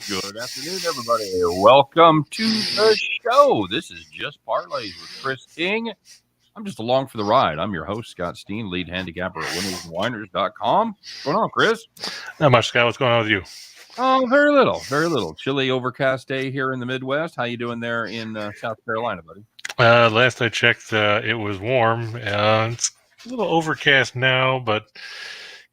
Good afternoon, everybody. Welcome to the show. This is Just Parlays with Chris King. I'm just along for the ride. I'm your host, Scott Steen, lead handicapper at winnersandwhiners.com. What's going on, Chris? Not much, Scott. What's going on with you? Oh, very little, very little. Chilly, overcast day here in the Midwest. How you doing there in South Carolina, buddy? Last I checked, it was warm. It's a little overcast now, but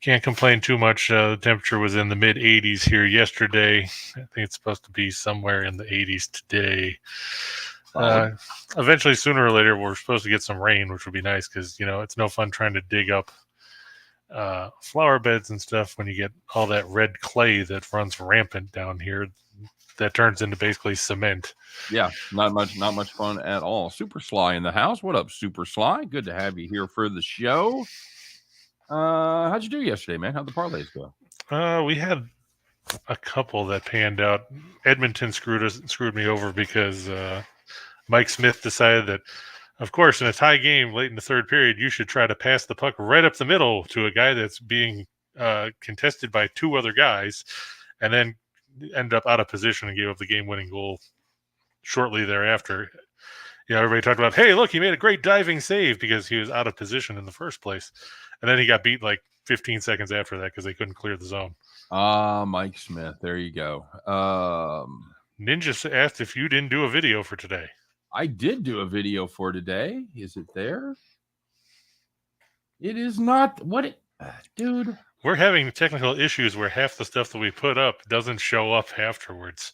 can't complain too much. The temperature was in the mid-80s here yesterday. I think it's supposed to be somewhere in the 80s today. Eventually, sooner or later, we're supposed to get some rain, which would be nice because, it's no fun trying to dig up flower beds and stuff when you get all that red clay that runs rampant down here that turns into basically cement. Yeah, not much fun at all. Super Sly in the house. What up, Super Sly? Good to have you here for the show. How'd you do yesterday, man? How'd the parlays go? We had a couple that panned out. Edmonton screwed me over because Mike Smith decided that, of course, in a tie game late in the third period, you should try to pass the puck right up the middle to a guy that's being contested by two other guys, and then end up out of position and gave up the game-winning goal shortly thereafter. Everybody talked about, hey, look, he made a great diving save because he was out of position in the first place. And then he got beat like 15 seconds after that because they couldn't clear the zone. Mike Smith. There you go. Ninja asked if you didn't do a video for today. I did do a video for today. Is it there? It is not. Dude? We're having technical issues where half the stuff that we put up doesn't show up afterwards.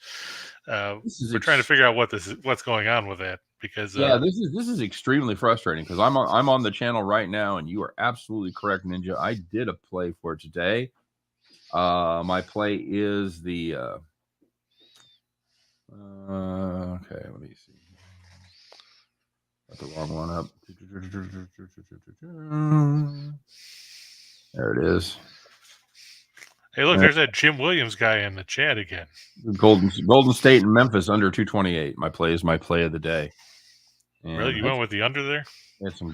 We're trying to figure out what's going on with that because this is extremely frustrating because I'm on the channel right now and you are absolutely correct, Ninja. I did a play for today. My play is the okay. Let me see. Got the wrong one up. There it is. Hey, look, there's that Jim Williams guy in the chat again. Golden State and Memphis under 228. My play is my play of the day. And really? You went with the under there? Had some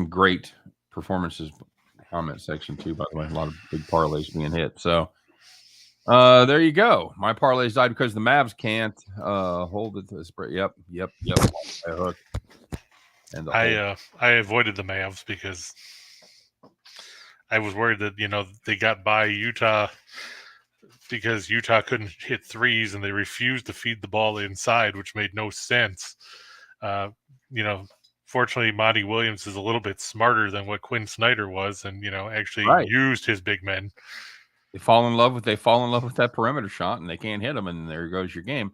great performances. Comment section too, by the way. A lot of big parlays being hit. So there you go. My parlays died because the Mavs can't hold it to the spread. Yep. Hook. And I avoided the Mavs because I was worried that, they got by Utah because Utah couldn't hit threes and they refused to feed the ball inside, which made no sense. Fortunately, Monty Williams is a little bit smarter than what Quinn Snyder was and, actually used his big men. They fall in love with that perimeter shot and they can't hit them, and there goes your game.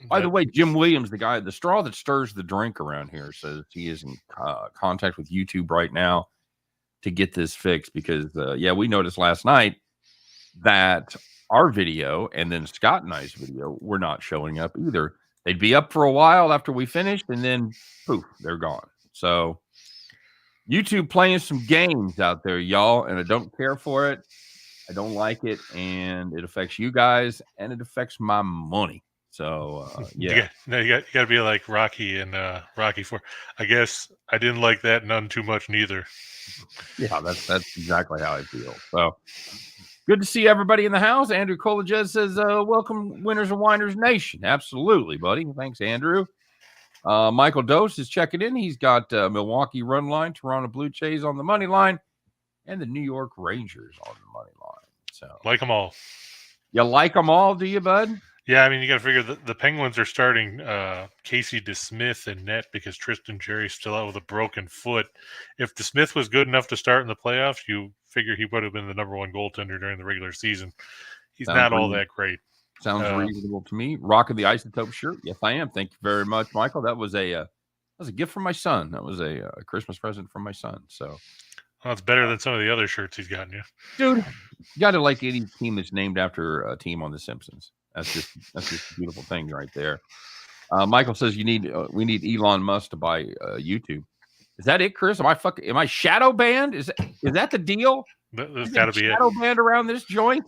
By the way, Jim Williams, the straw that stirs the drink around here, says he is in contact with YouTube right now to get this fixed because, we noticed last night that our video and then Scott and I's video were not showing up either. They'd be up for a while after we finished, and then poof, they're gone. So YouTube playing some games out there, y'all, and I don't care for it. I don't like it, and it affects you guys, and it affects my money. So, you got to be like Rocky and Rocky 4. I guess I didn't like that none too much neither. Yeah, that's exactly how I feel. So, good to see everybody in the house. Andrew Colajez says, welcome, Winners and Whiners Nation. Absolutely, buddy. Thanks, Andrew. Michael Dose is checking in. He's got Milwaukee run line, Toronto Blue Jays on the money line, and the New York Rangers on the money line. So, like them all. You like them all, do you, bud? Yeah, I mean, you got to figure the Penguins are starting Casey DeSmith in net because Tristan Jerry's still out with a broken foot. If DeSmith was good enough to start in the playoffs, you figure he would have been the number one goaltender during the regular season. He's not all that great. Sounds reasonable to me. Rocking the Isotope shirt. Yes, I am. Thank you very much, Michael. That was a gift from my son. That was a Christmas present from my son. So, well, it's better than some of the other shirts he's gotten you, dude. You got to like any team that's named after a team on The Simpsons. That's just a beautiful thing right there. Michael says we need Elon Musk to buy YouTube. Is that it, Chris? Am I shadow banned? Is that the deal? There's got to be shadow banned around this joint.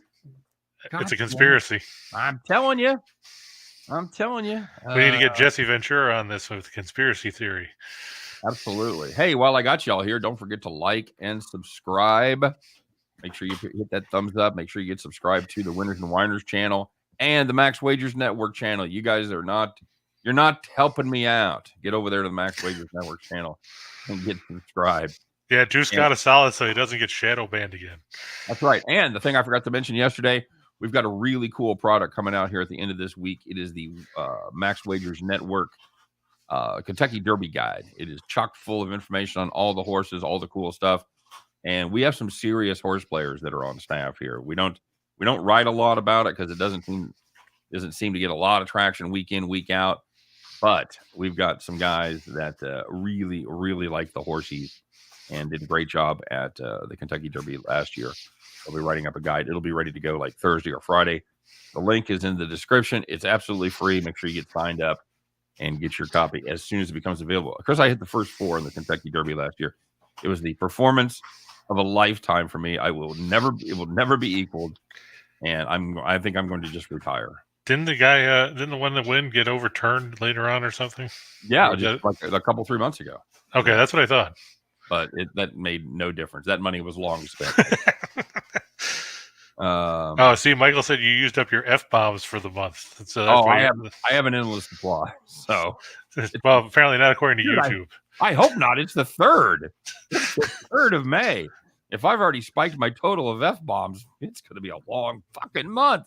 God, it's a conspiracy. I'm telling you. We need to get Jesse Ventura on this with conspiracy theory. Absolutely. Hey, while I got y'all here, don't forget to like and subscribe. Make sure you hit that thumbs up. Make sure you get subscribed to the Winners and Whiners channel and the Max Wagers Network channel. You guys you're not helping me out. Get over there to the Max Wagers Network channel and get subscribed. Yeah, Juice got a solid so he doesn't get shadow banned again. That's right. And the thing I forgot to mention yesterday, we've got a really cool product coming out here at the end of this week. It is the Max Wagers Network Kentucky Derby Guide. It is chock full of information on all the horses, all the cool stuff. And we have some serious horse players that are on staff here. We don't write a lot about it because it doesn't seem to get a lot of traction week in, week out. But we've got some guys that really, really like the horses and did a great job at the Kentucky Derby last year. I'll be writing up a guide. It'll be ready to go like Thursday or Friday. The link is in the description. It's absolutely free. Make sure you get signed up and get your copy as soon as it becomes available. Of course, I hit the first 4 in the Kentucky Derby last year. It was the performance of a lifetime for me. It will never be equaled. And I think I'm going to just retire. Didn't the one that win get overturned later on or something? Yeah, just like a couple 3 months ago. Okay, that's what I thought. But that made no difference. That money was long spent. See, Michael said you used up your F-bombs for the month. So that's I have an endless supply. So, well, apparently not according to YouTube. I hope not. It's the 3rd. It's the 3rd of May. If I've already spiked my total of F-bombs, it's going to be a long fucking month.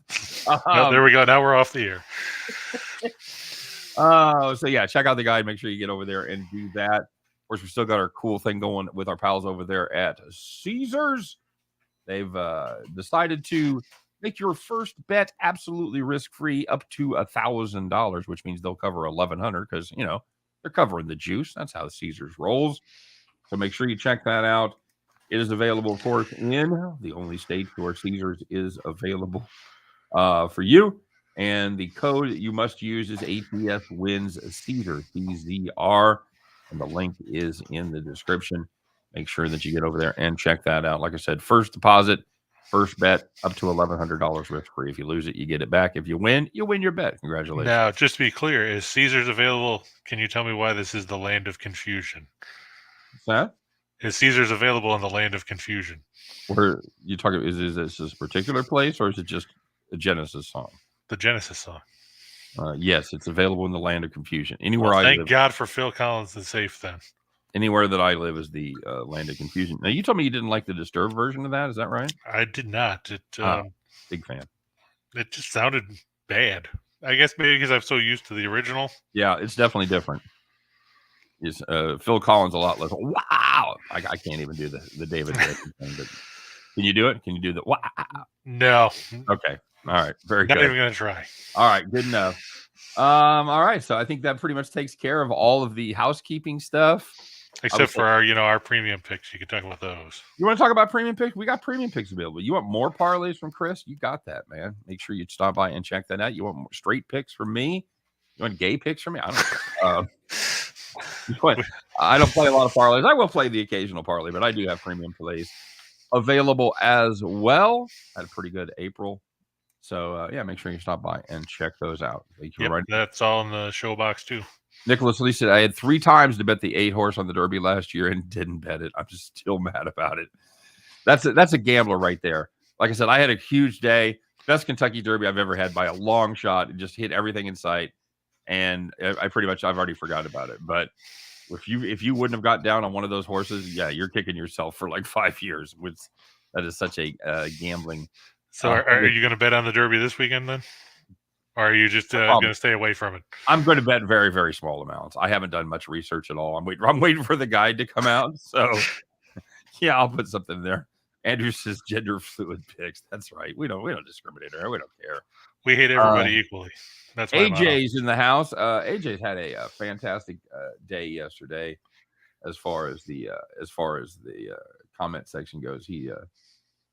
No, there we go. Now we're off the air. So yeah, check out the guide. Make sure you get over there and do that. Of course, we still got our cool thing going with our pals over there at Caesars. They've decided to make your first bet absolutely risk-free up to $1,000, which means they'll cover $1,100 because, they're covering the juice. That's how Caesars rolls. So make sure you check that out. It is available, of course, in the only state where Caesars is available for you. And the code that you must use is ATS wins Caesar, CZR. And the link is in the description. Make sure that you get over there and check that out. Like I said, first deposit, first bet up to $1,100 risk free. If you lose it, you get it back. If you win your bet. Congratulations. Now, just to be clear, is Caesars available? Can you tell me why this is the land of confusion? What's that? Is Caesars available in the land of confusion? Where you talking? Is this a particular place or is it just a Genesis song? The Genesis song. Yes, it's available in the land of confusion. Anywhere I live. Thank God for Phil Collins is safe then. Anywhere that I live is the land of confusion. Now, you told me you didn't like the Disturbed version of that. Is that right? I did not. Big fan. It just sounded bad. I guess maybe because I'm so used to the original. Yeah, it's definitely different. Is Phil Collins a lot less? Wow, I can't even do the David Beckham thing. But can you do it? Can you do the wow? No. Okay. All right. Very good. Not even gonna try. All right. Good enough. All right. So I think that pretty much takes care of all of the housekeeping stuff. Except for our premium picks. You can talk about those. You want to talk about premium picks? We got premium picks available. You want more parlays from Chris? You got that, man. Make sure you stop by and check that out. You want more straight picks from me? You want gay picks from me? I don't I don't play a lot of parlays. I will play the occasional parlay, but I do have premium plays available as well. Had a pretty good April. So, make sure you stop by and check those out. That's all in the show box, too. Nicholas Lee said, I had 3 times to bet the 8 horse on the Derby last year and didn't bet it. I'm just still mad about it. That's a gambler right there. Like I said, I had a huge day. Best Kentucky Derby I've ever had by a long shot. It just hit everything in sight. And I've already forgot about it. But if you wouldn't have got down on one of those horses, yeah, you're kicking yourself for like 5 years. That is such a gambling. So are you going to bet on the Derby this weekend then? Or are you just going to stay away from it? I'm going to bet very, very small amounts. I haven't done much research at all. I'm waiting for the guide to come out. So, yeah, I'll put something there. Andrew says gender fluid picks. That's right. We don't discriminate. We don't care. We hate everybody equally. That's AJ's in the house. AJ's had a fantastic day yesterday, as far as the comment section goes. He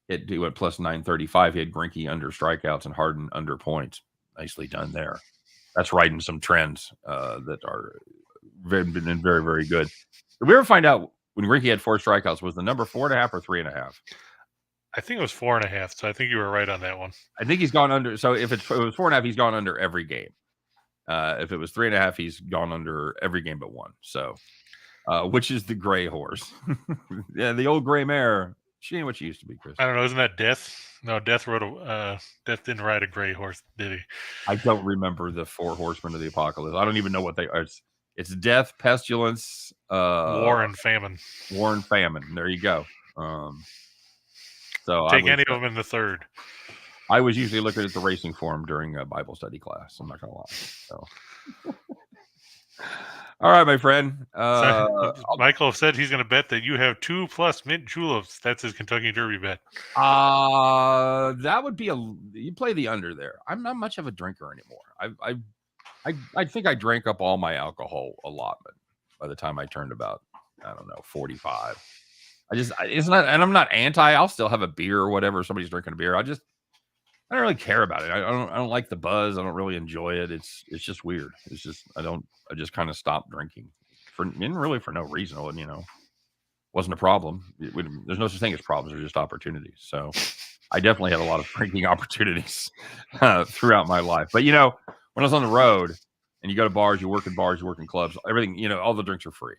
went plus 935. He had Greinke under strikeouts and Harden under points. Nicely done there. That's riding some trends that are been very, very good. Did we ever find out when Greinke had 4 strikeouts, was the number 4.5 or 3.5? I think it was 4.5. So I think you were right on that one. I think he's gone under. So if it was 4.5, he's gone under every game. If it was 3.5, he's gone under every game but one. So, which is the gray horse? Yeah, the old gray mare. She ain't what she used to be, Chris. I don't know. Isn't that Death? No, Death didn't ride a gray horse, did he? I don't remember the 4 horsemen of the apocalypse. I don't even know what they are. It's death, pestilence, War and famine. War and famine. There you go. So take any of them in the third. I was usually looking at the racing form during a Bible study class. I'm not gonna lie. So. All right, my friend. Michael said he's going to bet that you have 2+ mint juleps. That's his Kentucky Derby bet. That would be you play the under there. I'm not much of a drinker anymore. I think I drank up all my alcohol allotment by the time I turned about, I don't know, 45. It's not, and I'm not anti. I'll still have a beer or whatever. Somebody's drinking a beer. I don't really care about it. I don't like the buzz. I don't really enjoy it. It's just weird. It's just I just kind of stopped drinking for no reason. Wasn't a problem. There's no such thing as problems. There's just opportunities. So I definitely had a lot of drinking opportunities throughout my life. But when I was on the road and you go to bars, you work in clubs, everything, all the drinks are free.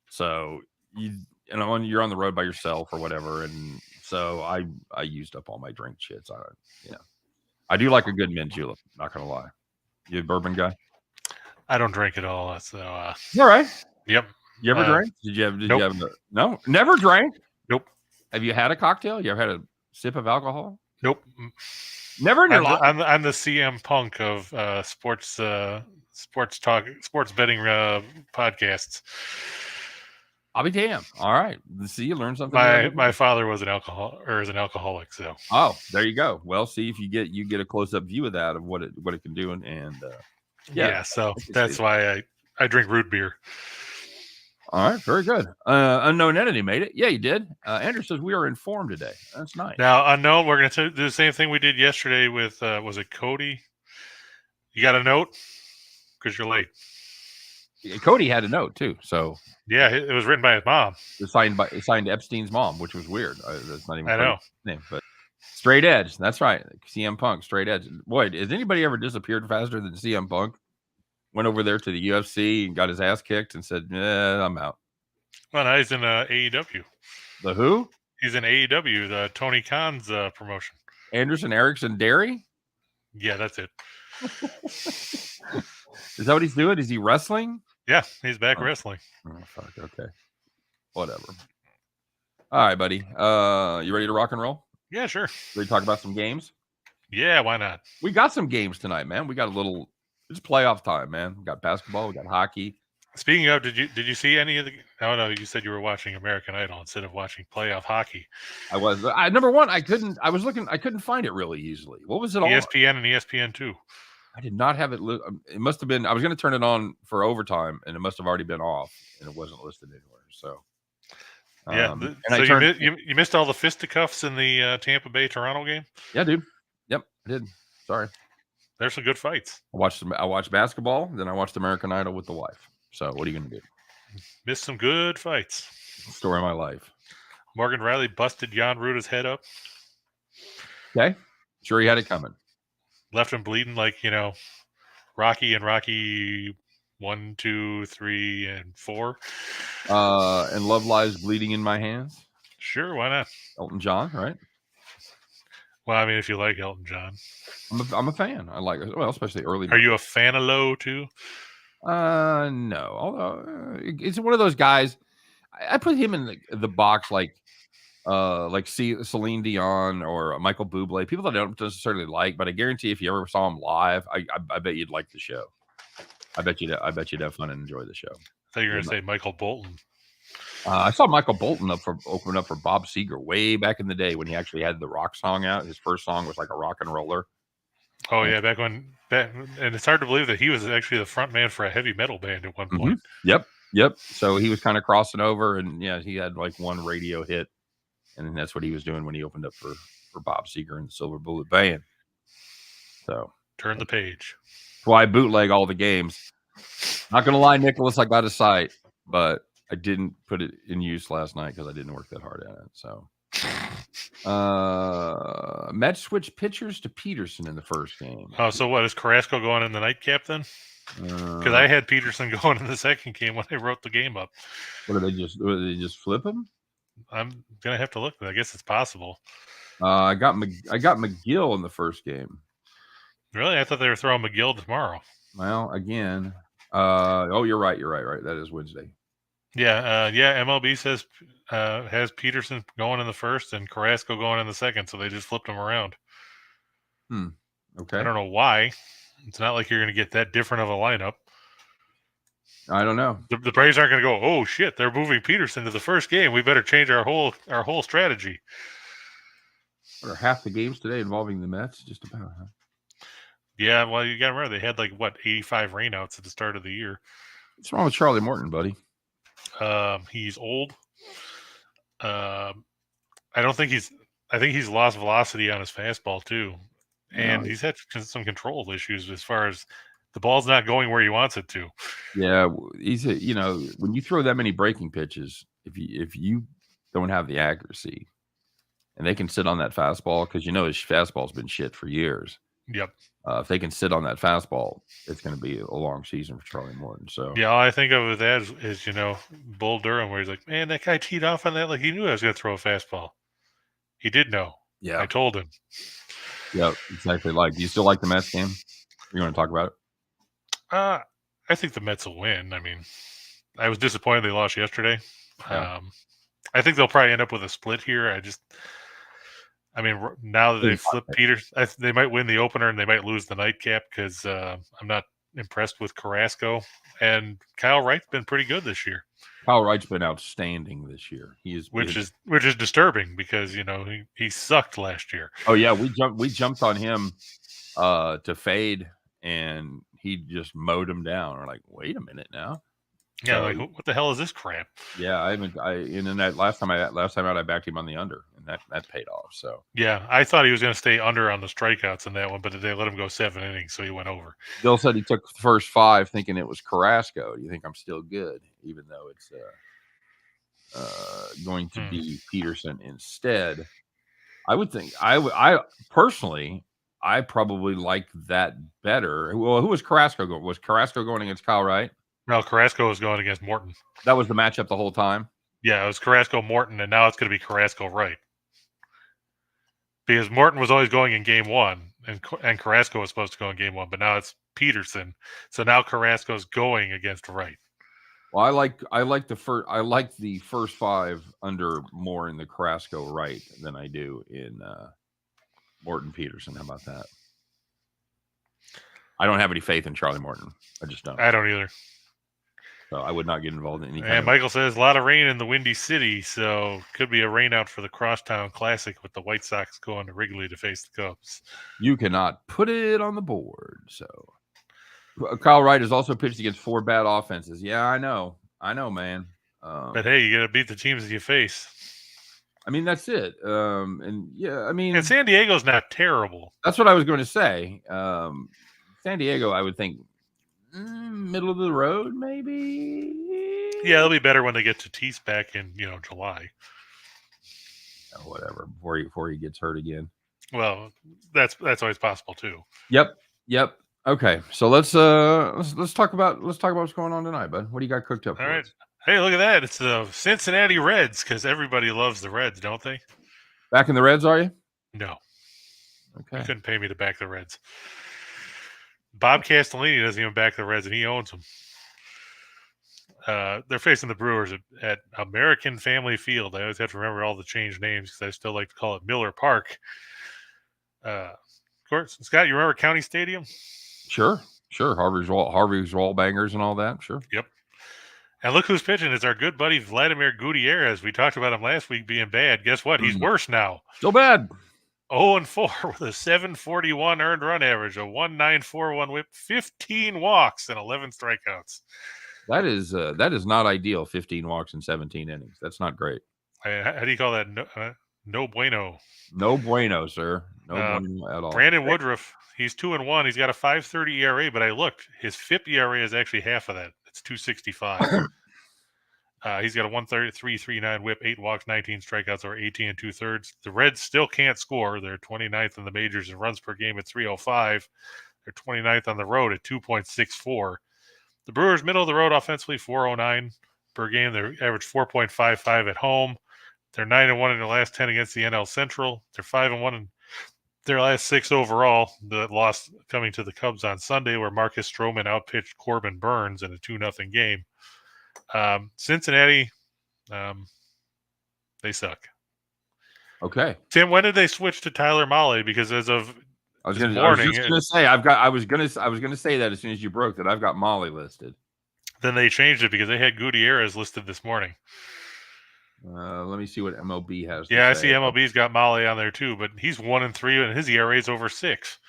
So when you're on the road by yourself or whatever, and so I used up all my drink shits. I do like a good mint julep. Not gonna lie. You a bourbon guy? I don't drink at all. So all right. Yep. You ever drank? Did you have? Nope. No, never drank. Nope. Have you had a cocktail? You ever had a sip of alcohol? Nope. Never in your life. I'm the CM Punk of sports betting podcasts. I'll be damned. All right. See, you learn something. My father was an alcoholic. So there you go. Well, see if you get a close up view of that, of what it can do, and so that's why I drink root beer. All right, very good. Unknown entity made it. Yeah, you did. Andrew says we are informed today. That's nice. Now, unknown, we're going to do the same thing we did yesterday with was it Cody? You got a note? Because you're late. Cody had a note too, so yeah, it was written by his mom. It's signed Epstein's mom, which was weird. That's not even I know name, but Straight Edge. That's right, CM Punk, Straight Edge. Boy, has anybody ever disappeared faster than CM Punk? Went over there to the UFC and got his ass kicked and said, I'm out. Well, now he's in AEW. The who? He's in AEW, the Tony Khan's promotion. Anderson Erickson Dairy? Yeah, that's it. Is that what he's doing? Is he wrestling? Yeah, he's back wrestling. Oh, fuck. Okay. Whatever. All right, buddy. You ready to rock and roll? Yeah, sure. Ready to talk about some games? Yeah, why not? We got some games tonight, man. We got it's playoff time, man. We got basketball, we got hockey. Speaking of, did you see any of the? Oh no, you said you were watching American Idol instead of watching playoff hockey. I was. Number one, I couldn't find it really easily. What was it on? ESPN and ESPN2. I did not have it. It must have been. I was going to turn it on for overtime, and it must have already been off, and it wasn't listed anywhere. So. You missed all the fisticuffs in the Tampa Bay Toronto game. Yeah, dude. Yep, I did. Sorry. There's some good fights. I watched basketball, then I watched American Idol with the wife. So what are you going to do? Missed some good fights. Story of my life. Morgan Riley busted Jan Ruta's head up. Okay. Sure he had it coming. Left him bleeding like, Rocky and Rocky 1, 2, 3, and 4. And Love Lies Bleeding in My Hands. Sure, why not? Elton John, right? Well, I mean, if you like Elton John. I'm a fan. I like it. Well, especially early. Are you a fan of Low, too? No. Although it's one of those guys. I put him in the box like Celine Dion or Michael Bublé. People that I don't necessarily like, but I guarantee if you ever saw him live, I bet you'd like the show. I bet you'd have fun and enjoy the show. I thought you were going to say Michael Bolton. I saw Michael Bolton open up for Bob Seger way back in the day when he actually had the rock song out. His first song was like a rock and roller. Oh yeah, and it's hard to believe that he was actually the front man for a heavy metal band at one point. Mm-hmm. Yep. So he was kind of crossing over, and yeah, he had like one radio hit, and that's what he was doing when he opened up for Bob Seger and the Silver Bullet Band. So turn the page. That's why I bootleg all the games. Not gonna lie, Nicholas, I got a site, but I didn't put it in use last night because I didn't work that hard at it. So, Mets switched pitchers to Peterson in the first game. Oh, so what is Carrasco going in the nightcap then? Because I had Peterson going in the second game when I wrote the game up. What did they just flip him? I'm gonna have to look. I guess it's possible. I got McGill in the first game. Really, I thought they were throwing McGill tomorrow. Well, again, you're right. Right. That is Wednesday. Yeah, MLB says has Peterson going in the first and Carrasco going in the second, so they just flipped them around. Okay. I don't know why. It's not like you're going to get that different of a lineup. I don't know. The Braves aren't going to go, oh shit, they're moving Peterson to the first game. We better change our whole strategy. What are half the games today involving the Mets? Just about, huh? Yeah, well, you got to remember they had 85 rainouts at the start of the year. What's wrong with Charlie Morton, buddy? He's old. I think he's lost velocity on his fastball too, and he's had some control issues as far as the ball's not going where he wants it to. Yeah, he's when you throw that many breaking pitches, if you don't have the accuracy, and they can sit on that fastball because his fastball's been shit for years. Yep. If they can sit on that fastball, it's going to be a long season for Charlie Morton. So yeah, all I think of with that is Bull Durham, where he's like, man, that guy teed off on that like he knew I was going to throw a fastball. He did know. Yeah, I told him. Yeah, exactly. Do you still like the Mets game? You want to talk about it? I think the Mets will win. I mean, I was disappointed they lost yesterday. Yeah. I think they'll probably end up with a split here. Now that they've flipped Peters, they might win the opener and they might lose the nightcap because I'm not impressed with Carrasco. And Kyle Wright's been pretty good this year. Kyle Wright's been outstanding this year. Which is disturbing because he sucked last year. Oh yeah, we jumped on him to fade, and he just mowed him down. We're like, wait a minute now. Yeah, what the hell is this crap? Yeah, and then that last time out, I backed him on the under, and that paid off. So yeah, I thought he was going to stay under on the strikeouts in that one, but they let him go 7 innings, so he went over. Bill said he took the first 5, thinking it was Carrasco. Do you think I'm still good, even though it's going to be Peterson instead? I would think I personally, I probably like that better. Well, who was Carrasco going? Was Carrasco going against Kyle Wright? No, Carrasco was going against Morton. That was the matchup the whole time? Yeah, it was Carrasco-Morton, and now it's going to be Carrasco-Wright. Because Morton was always going in game 1, and Carrasco was supposed to go in game 1, but now it's Peterson. So now Carrasco's going against Wright. Well, I like the first 5 under more in the Carrasco-Wright than I do in Morton Peterson. How about that? I don't have any faith in Charlie Morton. I just don't. I don't either. So I would not get involved in any. And Michael says a lot of rain in the Windy City, so could be a rainout for the Crosstown Classic with the White Sox going to Wrigley to face the Cubs. You cannot put it on the board. So Kyle Wright has also pitched against 4 bad offenses. Yeah, I know, man. But hey, you got to beat the teams that you face. I mean, that's it. And San Diego's not terrible. That's what I was going to say. San Diego, I would think. Middle of the road, maybe. Yeah, it'll be better when they get to Tatis back in July. Whatever, before he gets hurt again. Well, that's always possible too. Yep. Okay, so let's talk about what's going on tonight, bud. What do you got cooked up? All right. Hey, look at that! It's the Cincinnati Reds because everybody loves the Reds, don't they? Back in the Reds, are you? No. Okay. You couldn't pay me to back the Reds. Bob Castellini doesn't even back the Reds, and he owns them. They're facing the Brewers at American Family Field. I always have to remember all the changed names because I still like to call it Miller Park. Of course, Scott, you remember County Stadium? Sure. Harvey's wall bangers and all that. Sure. Yep. And look who's pitching. It's our good buddy Vladimir Gutierrez. We talked about him last week being bad. Guess what? He's worse now. Still bad. 0-4 with a 741 earned run average, a 1.941 whip, 15 walks, and 11 strikeouts. That is not ideal. 15 walks in 17 innings. That's not great. How do you call that? No bueno. No bueno, sir. No bueno at all. Brandon Woodruff, he's 2-1. He's got a 5.30 ERA, but I looked. His FIP ERA is actually half of that. It's 2.65. He's got a 1.3339 whip, 8 walks, 19 strikeouts, or 18 2/3. The Reds still can't score. They're 29th in the majors in runs per game at 305. They're 29th on the road at 2.64. The Brewers, middle of the road offensively, 409 per game. They average 4.55 at home. They're 9-1 in their last 10 against the NL Central. They're 5-1 in their last 6 overall. The loss coming to the Cubs on Sunday, where Marcus Stroman outpitched Corbin Burns in a 2-0 game. Cincinnati, they suck. Okay, Tim, when did they switch to Tyler Mahle? Because as of I was just gonna say I was gonna say that as soon as you broke that I've got Molly listed. Then they changed it because they had Gutierrez listed this morning. Let me see what MLB has. Yeah, I see MLB's got Mahle on there too, but he's 1-3 and his ERA is over 6.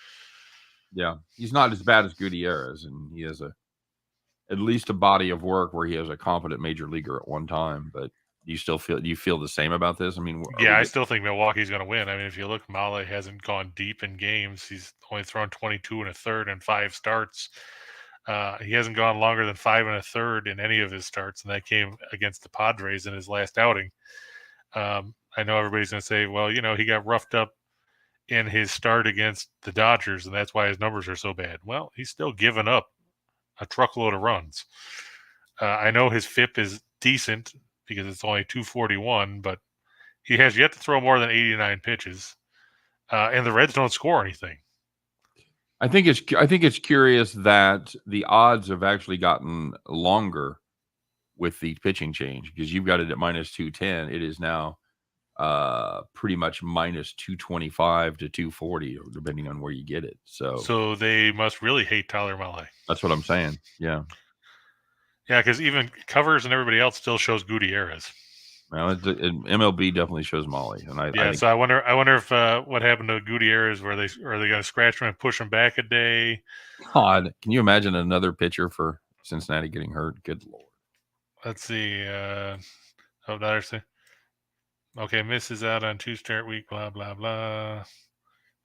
Yeah, he's not as bad as Gutierrez, and he has at least a body of work where he has a competent major leaguer at one time. But do you feel the same about this? I mean, yeah, I still think Milwaukee's going to win. I mean, if you look, Mahle hasn't gone deep in games. He's only thrown 22 1/3 and 5 starts. He hasn't gone longer than 5 1/3 in any of his starts, and that came against the Padres in his last outing. I know everybody's going to say, well, he got roughed up in his start against the Dodgers, and that's why his numbers are so bad. Well, he's still given up a truckload of runs. I know his FIP is decent because it's only 241, but he has yet to throw more than 89 pitches, and the Reds don't score anything. I think it's curious that the odds have actually gotten longer with the pitching change, because you've got it at minus 210. It is now pretty much minus 225 to 240, depending on where you get it. So they must really hate Tyler Mahle. That's what I'm saying. Yeah. Yeah, because even covers and everybody else still shows Gutierrez. Well, MLB definitely shows Mahle, and so I wonder if what happened to Gutierrez, are they going to scratch him and push him back a day? God, can you imagine another pitcher for Cincinnati getting hurt? Good Lord. Let's see. Okay, misses out on 2-start week. Blah blah blah.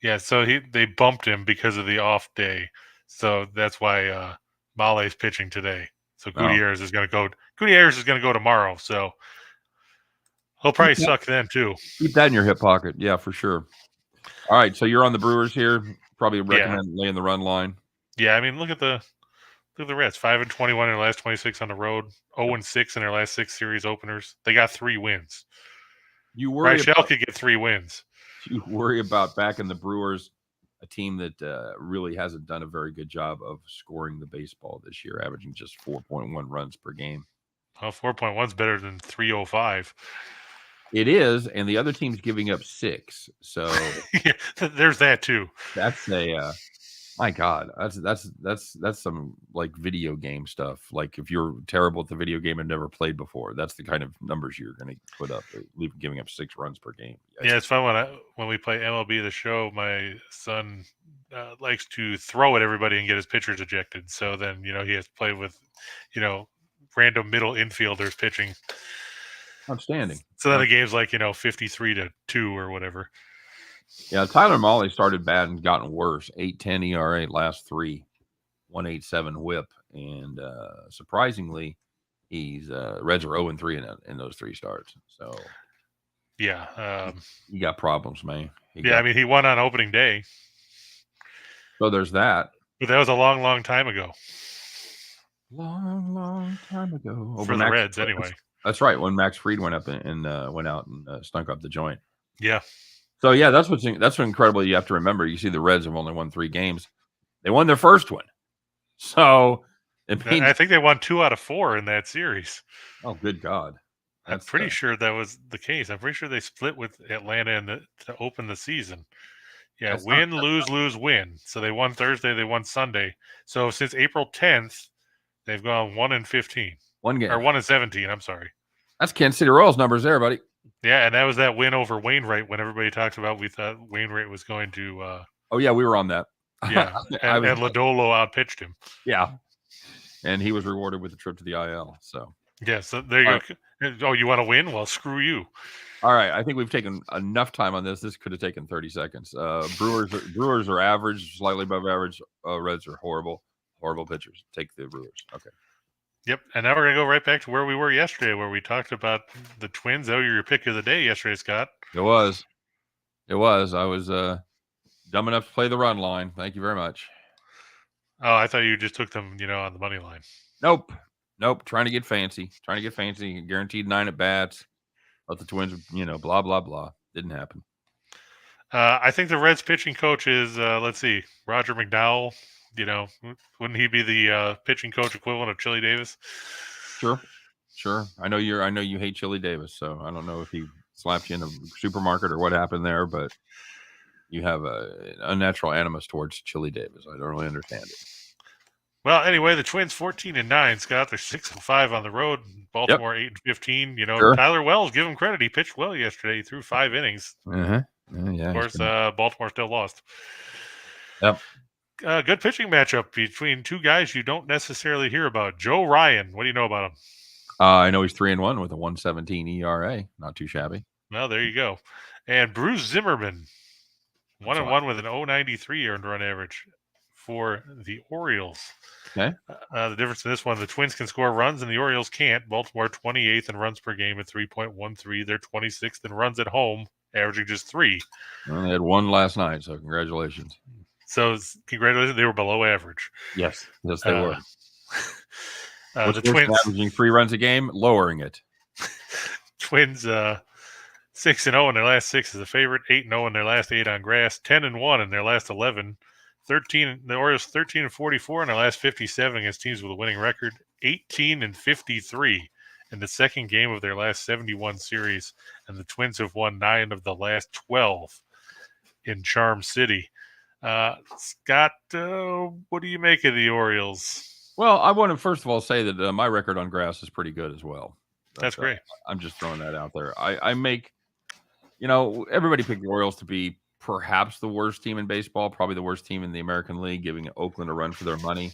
Yeah, so they bumped him because of the off day, so that's why Mahle's pitching today. So Gutierrez is going to go. Gutierrez is going to go tomorrow. So he'll probably suck then too. Keep that in your hip pocket. Yeah, for sure. All right, so you're on the Brewers here. Probably recommend laying the run line. Yeah, I mean, look at the Reds. 5-21 in their last 26 on the road. 0-6 in their last 6 series openers. They got 3 wins. You worry Reichel could get 3 wins. You worry about backing the Brewers, a team that really hasn't done a very good job of scoring the baseball this year, averaging just 4.1 runs per game. Well, 4.1 is better than 3.05. It is, and the other team's giving up 6. So yeah, there's that too. That's my God, that's some like video game stuff. Like if you're terrible at the video game and never played before, that's the kind of numbers you're going to put up, giving up 6 runs per game. Yeah, it's fun when we play MLB The Show. My son likes to throw at everybody and get his pitchers ejected. So then he has to play with random middle infielders pitching. Outstanding. So then the game's like 53-2 or whatever. Yeah, Tyler Mahle started bad and gotten worse. 8.10 ERA last 3, 1.87 WHIP, and surprisingly, he's Reds are 0-3 in those 3 starts. So yeah, he got problems, man. I mean, he won on opening day. So there's that. But that was a long, long time ago. Long time ago. For the Reds, anyway. That's right. When Max Fried went up and went out and stunk up the joint. Yeah. So yeah, that's what's incredible. You have to remember. You see, the Reds have only won 3 games. They won their first one. So I think they won 2 out of 4 in that series. Oh, good God! I'm pretty sure that was the case. I'm pretty sure they split with Atlanta to open the season. Yeah, win, lose, win. So they won Thursday, they won Sunday. So since April 10th, they've gone 1-15. 1 game. Or 1-17, I'm sorry. That's Kansas City Royals numbers there, buddy. Yeah, and that was that win over Wainwright when everybody talked about we thought Wainwright was going to oh yeah, we were on that. Yeah. And Lodolo outpitched him. Yeah. And he was rewarded with a trip to the IL. So yeah, so there you go. Oh, you want to win? Well, screw you. All right, I think we've taken enough time on this. This could have taken 30 seconds. Brewers are average, slightly above average. Reds are horrible pitchers. Take the Brewers. Okay. Yep, and now we're going to go right back to where we were yesterday, where we talked about the Twins. That was your pick of the day yesterday, Scott. It was. I was dumb enough to play the run line. Thank you very much. Oh, I thought you just took them, on the money line. Nope. Trying to get fancy. Guaranteed 9 at bats. Let the Twins, blah blah blah. Didn't happen. I think the Reds pitching coach is, let's see, Roger McDowell. Wouldn't he be the pitching coach equivalent of Chili Davis? Sure. I know you hate Chili Davis, so I don't know if he slapped you in a supermarket or what happened there, but you have a unnatural animus towards Chili Davis. I don't really understand it. Well, anyway, the Twins 14-9. Scott, they're 6-5 on the road. Baltimore 8-15. Sure. Tyler Wells, give him credit. He pitched well yesterday. He threw 5 innings. Yeah. Of course, Baltimore still lost. Yep. Good pitching matchup between two guys you don't necessarily hear about. Joe Ryan, what do you know about him? I know he's 3-1 with a 1.17 ERA. Not too shabby. Well, there you go. And Bruce Zimmerman, 1-1 with an 0.93 earned run average for the Orioles. Okay. The difference in this one, the Twins can score runs and the Orioles can't. Baltimore 28th in runs per game at 3.13. They're 26th in runs at home, averaging just 3. Well, they had one last night, so congratulations. So congratulations, they were below average. Yes, they were. The Twins averaging 3 runs a game, lowering it. Twins 6-0 in their last 6 as a favorite, 8-0 in their last 8 on grass, 10-1 in their last 11. The Orioles 13-44 in their last 57 against teams with a winning record, 18-53 in the second game of their last 71 series, and the Twins have won 9 of the last 12 in Charm City. Scott, what do you make of the Orioles? Well, I want to first of all say that my record on grass is pretty good as well. That's great. I'm just throwing that out there. I make, everybody picked the Orioles to be perhaps the worst team in baseball, probably the worst team in the American League, giving Oakland a run for their money.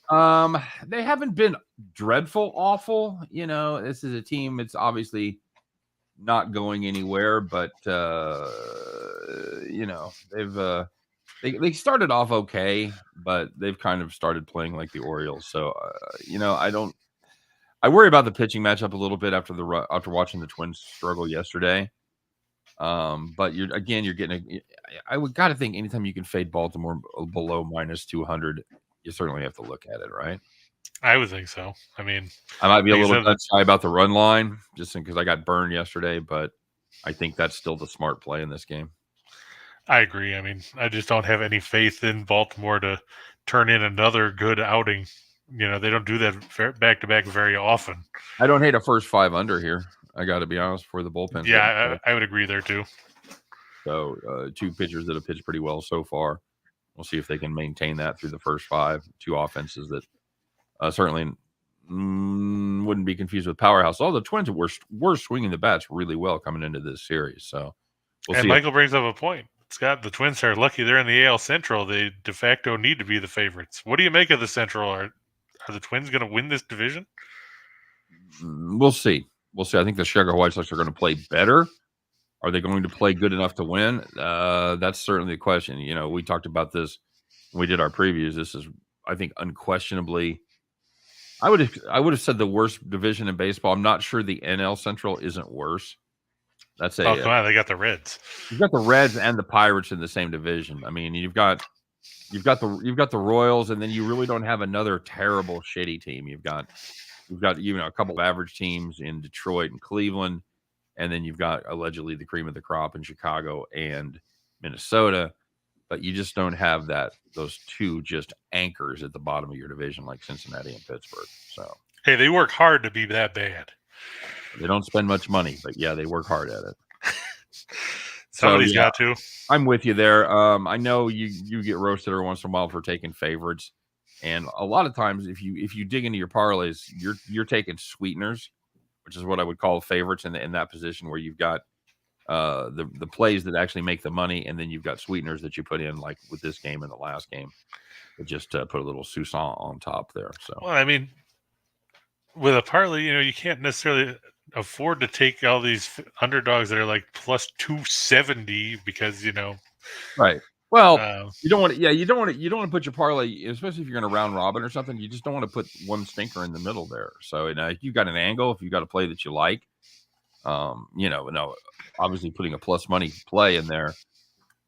They haven't been dreadful, awful. This is a team. It's obviously not going anywhere, but they started off okay, but they've kind of started playing like the Orioles. So I worry about the pitching matchup a little bit after watching the Twins struggle yesterday. But you're getting I would got to think anytime you can fade Baltimore below -200, you certainly have to look at it, right? I would think so. I mean, I might be a little bit shy about the run line just because I got burned yesterday, but I think that's still the smart play in this game. I agree. I mean, I just don't have any faith in Baltimore to turn in another good outing. They don't do that back-to-back very often. I don't hate a first 5 under here. I got to be honest, for the bullpen. Yeah, I would agree there too. So 2 pitchers that have pitched pretty well so far. We'll see if they can maintain that through the first 5. 2 offenses that certainly wouldn't be confused with powerhouse. All the Twins were swinging the bats really well coming into this series. So we'll see. Michael brings up a point. Scott, the Twins are lucky they're in the AL Central. They de facto need to be the favorites. What do you make of the Central? Are the Twins going to win this division? We'll see. I think the Chicago White Sox are going to play better. Are they going to play good enough to win? That's certainly the question. We talked about this when we did our previews. This is, I think, unquestionably. I would have said the worst division in baseball. I'm not sure the NL Central isn't worse. That's come on, they got the Reds. You've got the Reds and the Pirates in the same division. I mean, you've got the Royals, and then you really don't have another terrible, shitty team. You've got a couple of average teams in Detroit and Cleveland, and then you've got allegedly the cream of the crop in Chicago and Minnesota. But you just don't have those 2 just anchors at the bottom of your division like Cincinnati and Pittsburgh. So hey, they work hard to be that bad. They don't spend much money, but yeah, they work hard at it. Somebody's got to. I'm with you there. I know you get roasted every once in a while for taking favorites, and a lot of times if you dig into your parlays, you're taking sweeteners, which is what I would call favorites in that position where you've got the plays that actually make the money, and then you've got sweeteners that you put in, like with this game and the last game, that just put a little Susan on top there. So well, I mean, with a parlay, you can't necessarily afford to take all these underdogs that are like plus 270 because right. Well, you don't want to put your parlay, especially if you're going to round robin or something. You just don't want to put one stinker in the middle there. So if you've got an angle, if you've got a play that you like, obviously putting a plus money play in there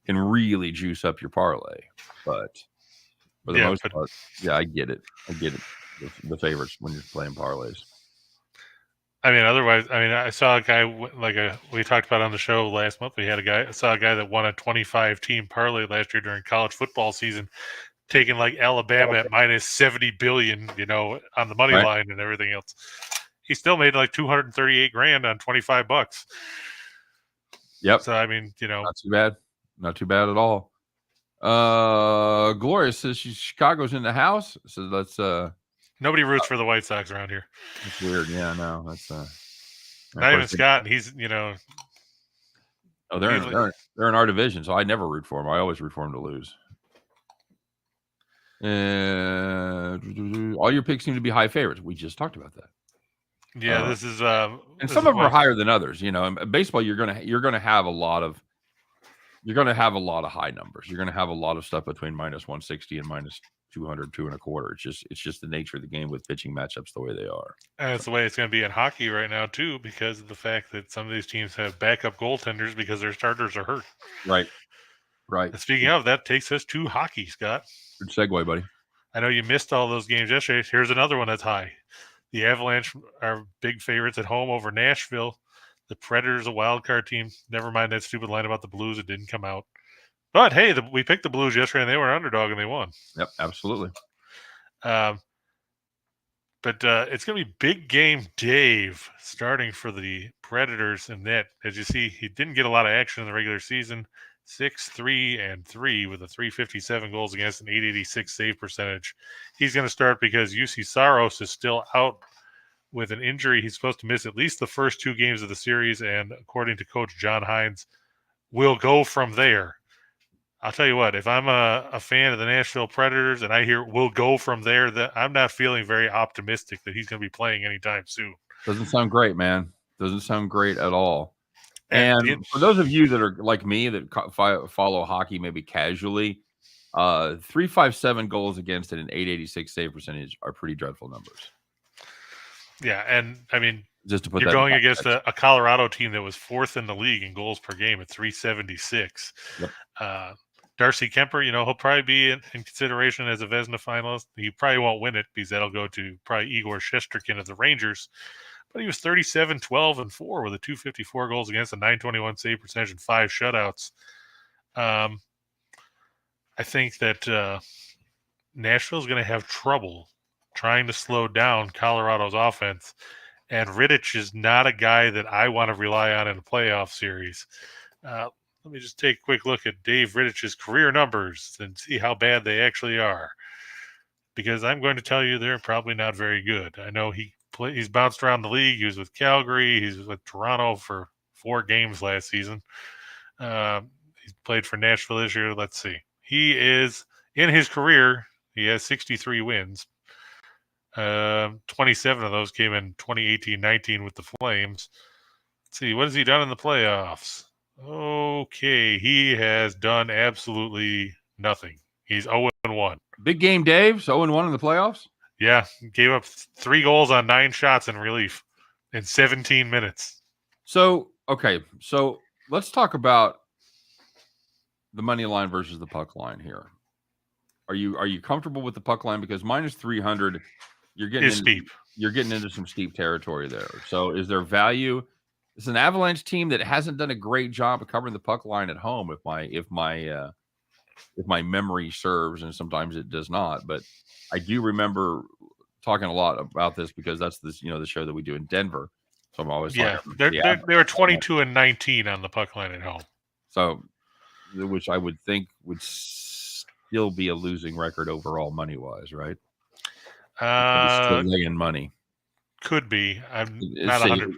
can really juice up your parlay. But for the most part, yeah, I get it. The favorites when you're playing parlays. I mean, otherwise, I mean, I saw a guy we talked about on the show last month. I saw a guy that won a 25 team parlay last year during college football season, taking like Alabama at minus 70 billion, on the money Right. line and everything else. He still made like 238 grand on $25. Yep. So I mean, not too bad. Not too bad at all. Gloria says Chicago's in the house. So let's nobody roots for the White Sox around here. That's weird. Yeah, no, that's not even Scott. He's Oh, they're in our division, so I never root for them. I always root for them to lose. All your picks seem to be high favorites. We just talked about that. Yeah, this is and some of them are higher than others. In baseball, you're gonna have a lot of high numbers. You're gonna have a lot of stuff between minus 160 and minus 200, 2.25. It's just the nature of the game with pitching matchups the way they are. And it's the way it's going to be in hockey right now too, because of the fact that some of these teams have backup goaltenders because their starters are hurt. Right. And speaking of that, takes us to hockey, Scott. Good segue, buddy. I know you missed all those games yesterday. Here's another one that's high. The Avalanche are big favorites at home over Nashville. The Predators, a wild card team. Never mind that stupid line about the Blues. It didn't come out. But hey, we picked the Blues yesterday, and they were underdog, and they won. Yep, absolutely. But it's going to be big game Dave starting for the Predators, and that, as you see, he didn't get a lot of action in the regular season. 6-3-3 with a 357 goals against an 886 save percentage. He's going to start because UC Saros is still out with an injury. He's supposed to miss at least the first 2 games of the series, and according to Coach John Hines, will go from there. I'll tell you what, if I'm a fan of the Nashville Predators and I hear we'll go from there, that I'm not feeling very optimistic that he's going to be playing anytime soon. Doesn't sound great, man. Doesn't sound great at all. And for those of you that are like me that follow hockey maybe casually, 357 goals against and an 886 save percentage are pretty dreadful numbers. Yeah, and I mean, just to put you're going against a Colorado team that was 4th in the league in goals per game at 376. Yep. Darcy Kemper, he'll probably be in consideration as a Vezina finalist. He probably won't win it because that'll go to probably Igor Shesterkin of the Rangers. But he was 37, 12, and 4 with a 254 goals against, a 921 save percentage, and 5 shutouts. I think that Nashville's going to have trouble trying to slow down Colorado's offense. And Riddich is not a guy that I want to rely on in a playoff series. Let me just take a quick look at Dave Riddich's career numbers and see how bad they actually are. Because I'm going to tell you they're probably not very good. I know he's bounced around the league. He was with Calgary. He's with Toronto for 4 games last season. He's played for Nashville this year. Let's see. He is, in his career, he has 63 wins. 27 of those came in 2018-19 with the Flames. Let's see. What has he done in the playoffs? Okay. He has done absolutely nothing. He's 0-1. Big game, Dave. 0-1 in the playoffs? Yeah. Gave up 3 goals on 9 shots in relief in 17 minutes. So, okay. So let's talk about the money line versus the puck line here. Are you comfortable with the puck line? Because minus 300, you're getting steep. You're getting into some steep territory there. So is there value? It's an Avalanche team that hasn't done a great job of covering the puck line at home, if my memory serves, and sometimes it does not. But I do remember talking a lot about this because that's the show that we do in Denver. So I'm always they were 22-19 on the puck line at home. So, which I would think would still be a losing record overall money wise, right? Still laying money. Could be. I'm not 100.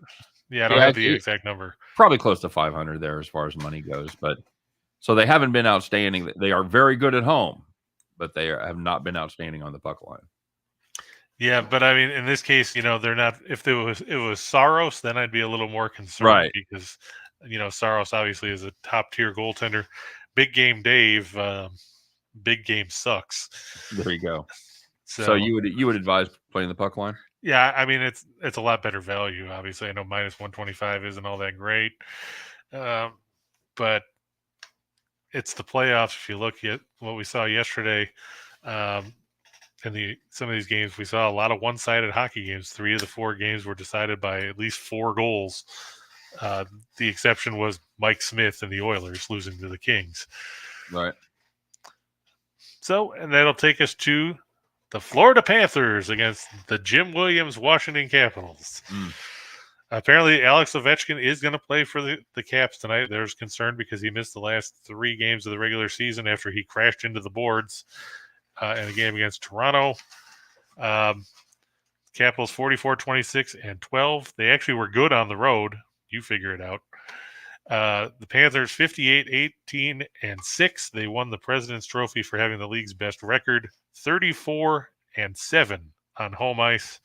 Yeah, I don't have the exact number. Probably close to 500 there as far as money goes. But so they haven't been outstanding. They are very good at home, but they have not been outstanding on the puck line. Yeah, but I mean, in this case, they're not. If it was Saros, then I'd be a little more concerned, right? Because Saros obviously is a top tier goaltender. Big game, Dave. Big game sucks. There you go. So you would advise playing the puck line? Yeah, I mean it's a lot better value. Obviously, I know minus 125 isn't all that great, but it's the playoffs. If you look at what we saw yesterday, in some of these games, we saw a lot of one-sided hockey games. 3 of the 4 games were decided by at least 4 goals. The exception was Mike Smith and the Oilers losing to the Kings. Right. So, and that'll take us to the Florida Panthers against the Jim Williams Washington Capitals. Apparently, Alex Ovechkin is going to play for the Caps tonight. There's concern because he missed the last 3 games of the regular season after he crashed into the boards in a game against Toronto. Capitals 44, 26, and 12. They actually were good on the road. You figure it out. The Panthers 58, 18, and 6. They won the President's Trophy for having the league's best record. 34 and 7 on home ice.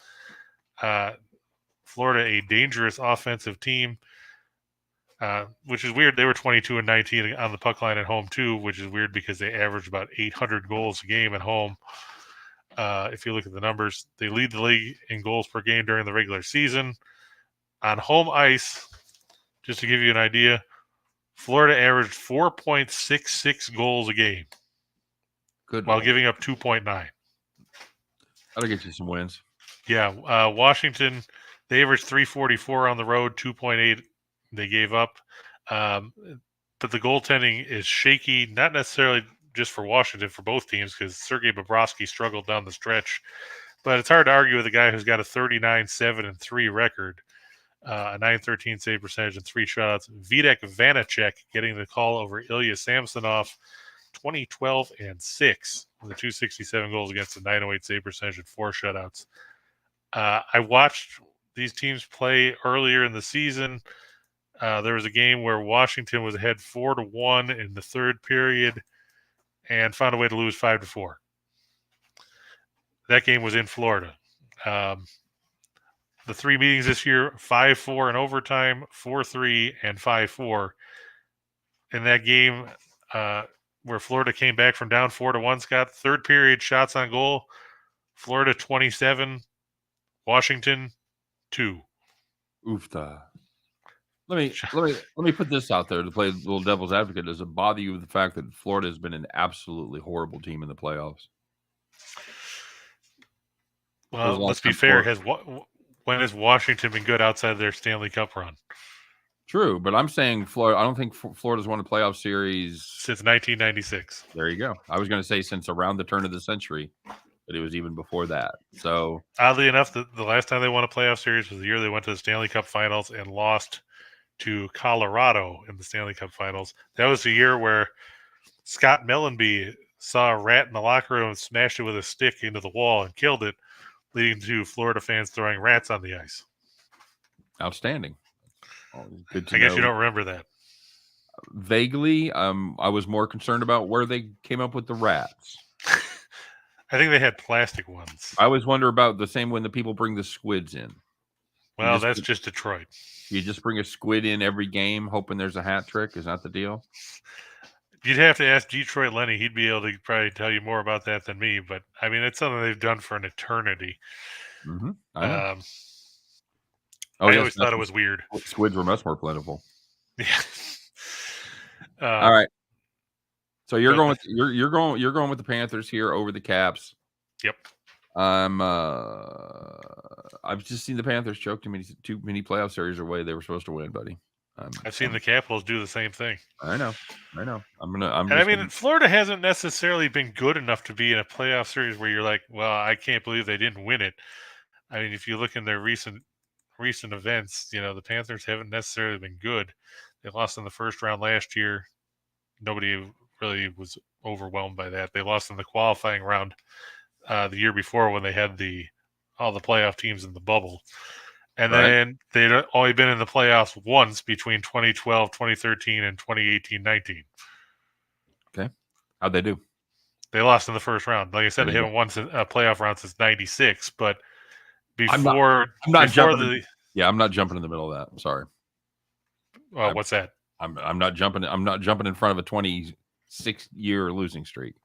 Florida, a dangerous offensive team, which is weird. They were 22 and 19 on the puck line at home too, which is weird because they averaged about 800 goals a game at home. If you look at the numbers, they lead the league in goals per game during the regular season. On home ice, just to give you an idea, Florida averaged 4.66 goals a game. Good. While giving up 2.9. That'll get you some wins. Yeah. Washington, they averaged 344 on the road, 2.8 they gave up. But the goaltending is shaky, not necessarily just for Washington, for both teams, because Sergei Bobrovsky struggled down the stretch. But it's hard to argue with a guy who's got a 39-7-3 record, a .913 save percentage, and 3 shutouts. Vitek Vanacek getting the call over Ilya Samsonov, 20-12 and 6 with a 267 goals against a .908 save percentage and 4 shutouts. I watched these teams play earlier in the season. There was a game where Washington was ahead 4-1 in the third period and found a way to lose 5-4. That game was in Florida. The 3 meetings this year, 5-4 in overtime, 4-3, and 5-4. In that game, where Florida came back from down 4-1, Scott, third period shots on goal, Florida 27, Washington 2. Oofta. Let me put this out there to play a little devil's advocate. Does it bother you with the fact that Florida has been an absolutely horrible team in the playoffs? Well, let's be fair. When has Washington been good outside their Stanley Cup run? True, but I'm saying Florida. I don't think Florida's won a playoff series since 1996. There you go. I was going to say since around the turn of the century, but it was even before that. So oddly enough, the last time they won a playoff series was the year they went to the Stanley Cup Finals and lost to Colorado in the Stanley Cup Finals. That was the year where Scott Mellenby saw a rat in the locker room and smashed it with a stick into the wall and killed it, leading to Florida fans throwing rats on the ice. Outstanding. Good to I guess know. you don't remember that. Vaguely, I was more concerned about where they came up with the rats. I think they had plastic ones. I always wonder about the same when the people bring the squids in. Well, that's just Detroit. You just bring a squid in every game, hoping there's a hat trick. Is that the deal? You'd have to ask Detroit Lenny. He'd be able to probably tell you more about that than me. But, I mean, it's something they've done for an eternity. Mm-hmm. I always thought it was weird. Squids were much more plentiful. Yeah. All right. So you're going with the Panthers here over the Caps. Yep. I've just seen the Panthers choke too many playoff series away. They were supposed to win, buddy. I've seen the Capitals do the same thing. I know. Florida hasn't necessarily been good enough to be in a playoff series where you're like, well, I can't believe they didn't win it. I mean, if you look in their recent events, the Panthers haven't necessarily been good. They lost in the first round last year. Nobody really was overwhelmed by that. They lost in the qualifying round the year before when they had all the playoff teams in the bubble. And then they'd only been in the playoffs once between 2012, 2013, and 2018-19. Okay. How'd they do? They lost in the first round. Like I said, they haven't won a playoff round since 96, but before I'm not jumping in the middle of that. I'm sorry. What's that? I'm not jumping in front of a 26-year losing streak.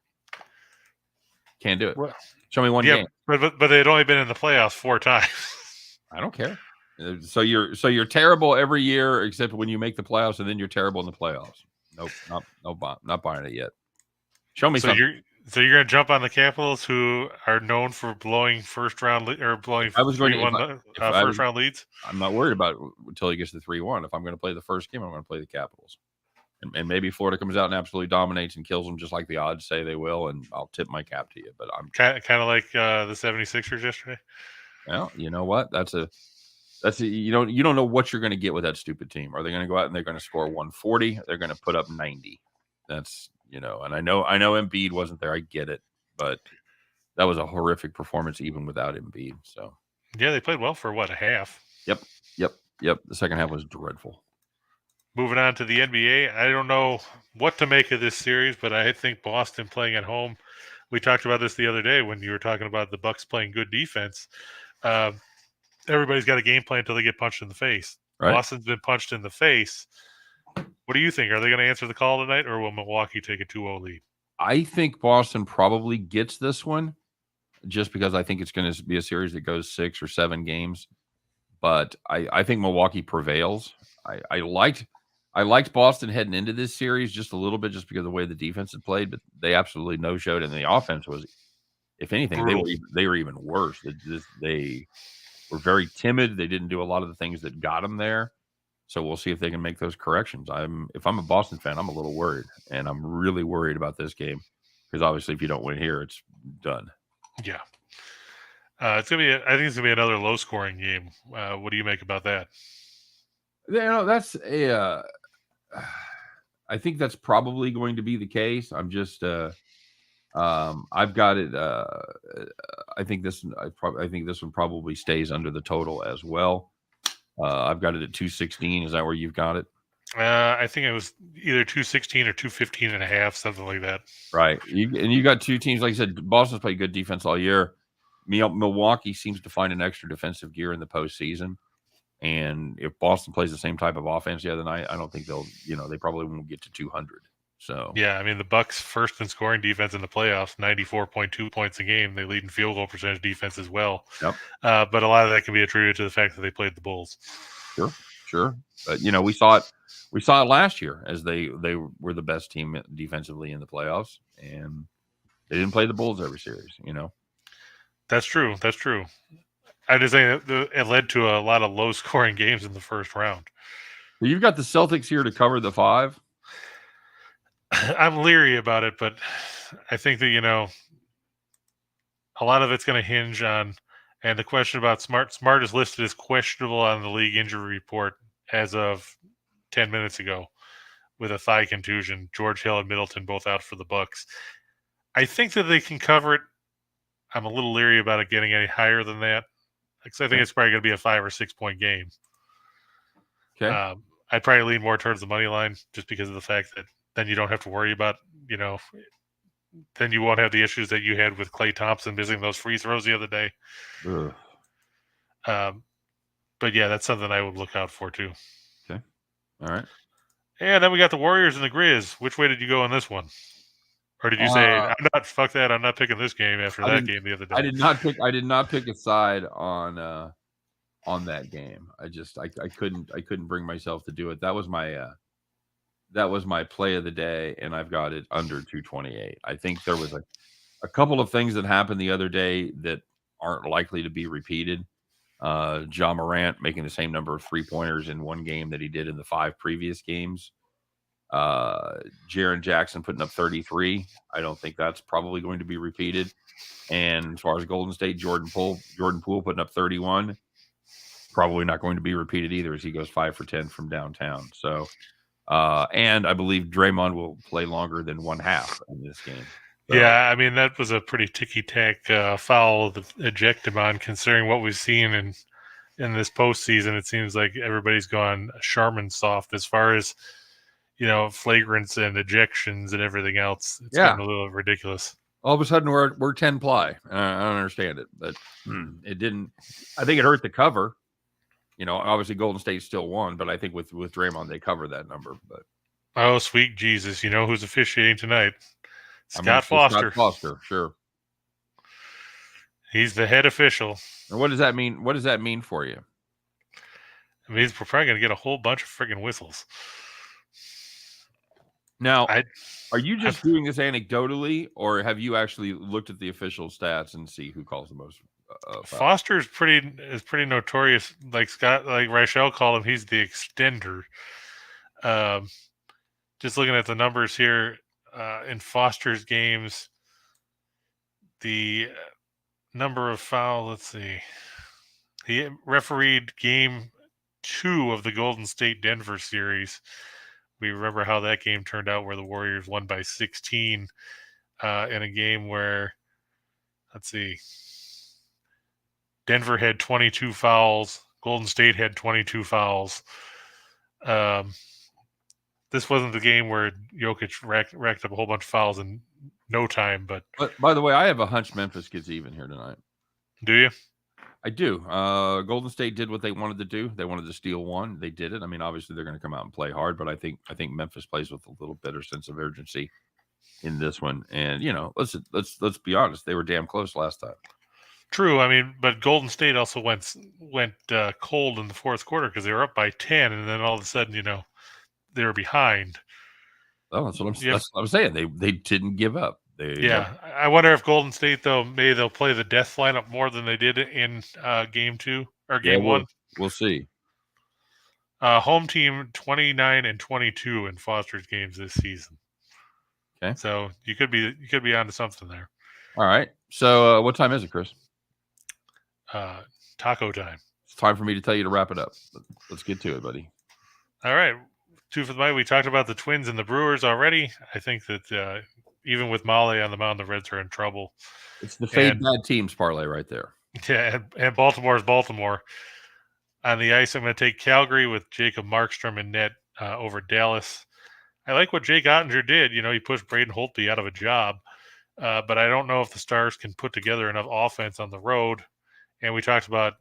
Can't do it. Well, show me one game. But they'd only been in the playoffs 4 times. I don't care. So you're terrible every year except when you make the playoffs, and then you're terrible in the playoffs. Nope, not buying it yet. Show me something. So you're going to jump on the Capitals, who are known for blowing first round or blowing I was going to 3-1 if I was, first round leads. I'm not worried about until he gets to 3-1. If I'm going to play the first game, I'm going to play the Capitals. And maybe Florida comes out and absolutely dominates and kills them just like the odds say they will, and I'll tip my cap to you. But I'm kind of like the 76ers yesterday. well, you know what? That's a you don't know what you're going to get with that stupid team. Are they going to go out and they're going to score 140? They're going to put up 90. That's and I know Embiid wasn't there. I get it, but that was a horrific performance even without Embiid. So yeah, they played well for what, a half. Yep. The second half was dreadful. Moving on to the NBA, I don't know what to make of this series, but I think Boston playing at home. We talked about this the other day when you were talking about the Bucks playing good defense. Everybody's got a game plan until they get punched in the face. Right. Boston's been punched in the face. What do you think? Are they going to answer the call tonight, or will Milwaukee take a 2-0 lead? I think Boston probably gets this one just because I think it's going to be a series that goes 6 or 7 games. But I think Milwaukee prevails. I liked Boston heading into this series just a little bit just because of the way the defense had played, but they absolutely no-showed, and the offense was, if anything, they were even worse. They were very timid. They didn't do a lot of the things that got them there. So we'll see if they can make those corrections. If I'm a Boston fan, I'm a little worried, and I'm really worried about this game because obviously if you don't win here, it's done. Yeah. It's gonna be. I think it's gonna be another low-scoring game. What do you make about that? That's a. I think that's probably going to be the case. I'm just. I've got it. I think this one probably stays under the total as well. I've got it at 216. Is that where you've got it? I think it was either 216 or 215.5, something like that. Right. You got two teams, like I said, Boston's played good defense all year. Milwaukee seems to find an extra defensive gear in the postseason. And if Boston plays the same type of offense the other night, I don't think they'll, they probably won't get to 200. So yeah, I mean, the Bucks first in scoring defense in the playoffs, 94.2 points a game. They lead in field goal percentage defense as well. Yep. But a lot of that can be attributed to the fact that they played the Bulls. Sure. But we saw it last year as they were the best team defensively in the playoffs, and they didn't play the Bulls every series. That's true. I just think it led to a lot of low scoring games in the first round. So you've got the Celtics here to cover the 5. I'm leery about it, but I think that, a lot of it's going to hinge on, and the question about Smart is listed as questionable on the league injury report as of 10 minutes ago with a thigh contusion. George Hill and Middleton both out for the Bucks. I think that they can cover it. I'm a little leery about it getting any higher than that, because I think it's probably going to be a 5 or 6 point game. Okay. I'd probably lean more towards the money line just because of the fact that then you don't have to worry about, then you won't have the issues that you had with Klay Thompson missing those free throws the other day. But yeah, that's something I would look out for too. Okay. All right. And then we got the Warriors and the Grizz. Which way did you go on this one? Or did you say, fuck that, I'm not picking this game after that game the other day? I did not pick a side on that game. I couldn't bring myself to do it. That was my play of the day, and I've got it under 228. I think there was a couple of things that happened the other day that aren't likely to be repeated. Ja Morant making the same number of 3-pointers in one game that he did in the 5 previous games. Jaren Jackson putting up 33. I don't think that's probably going to be repeated. And as far as Golden State, Jordan Poole putting up 31. Probably not going to be repeated either, as he goes 5 for 10 from downtown. So, and I believe Draymond will play longer than one half in this game. So, yeah, I mean, that was a pretty ticky-tack foul that eject him on, considering what we've seen in this postseason. It seems like everybody's gone Charmin soft as far as, flagrants and ejections and everything else. It's gotten a little ridiculous. All of a sudden, we're 10 ply. I don't understand it, but it didn't. I think it hurt the cover. Obviously Golden State still won, but I think with Draymond they cover that number. But oh, sweet Jesus! You know who's officiating tonight? Scott Foster. Scott Foster, sure. He's the head official. And what does that mean? What does that mean for you? I mean, we're probably going to get a whole bunch of friggin' whistles. Now, I are you just doing this anecdotally, or have you actually looked at the official stats and see who calls the most fouls? Foster is pretty notorious. Like Reichel called him, he's the extender. Just looking at the numbers here in Foster's games, the number of fouls. Let's see. He refereed game 2 of the Golden State Denver series. We remember how that game turned out, where the Warriors won by 16 in a game where, let's see, Denver had 22 fouls. Golden State had 22 fouls. This wasn't the game where Jokic racked up a whole bunch of fouls in no time. But by the way, I have a hunch Memphis gets even here tonight. Do you? I do. Golden State did what they wanted to do. They wanted to steal one. They did it. I mean, obviously they're going to come out and play hard, but I think Memphis plays with a little better sense of urgency in this one. And let's be honest, they were damn close last time. True. I mean, but Golden State also went cold in the fourth quarter because they were up by 10, and then all of a sudden, they were behind. Oh, that's what I'm saying. They didn't give up. I wonder if Golden State, though, maybe they'll play the death lineup more than they did in game 2 or game 1. We'll see. Home team 29-22 in Foster's games this season. Okay, so you could be onto something there. All right. So what time is it, Chris? Taco time. It's time for me to tell you to wrap it up. Let's get to it, buddy. All right. 2 for the money. We talked about the Twins and the Brewers already. I think that even with Molly on the mound, the Reds are in trouble. It's the fade bad teams parlay right there. Yeah, and Baltimore is Baltimore. On the ice, I'm going to take Calgary with Jacob Markstrom in net over Dallas. I like what Jake Ottinger did. He pushed Braden Holtby out of a job. But I don't know if the Stars can put together enough offense on the road. And we talked about,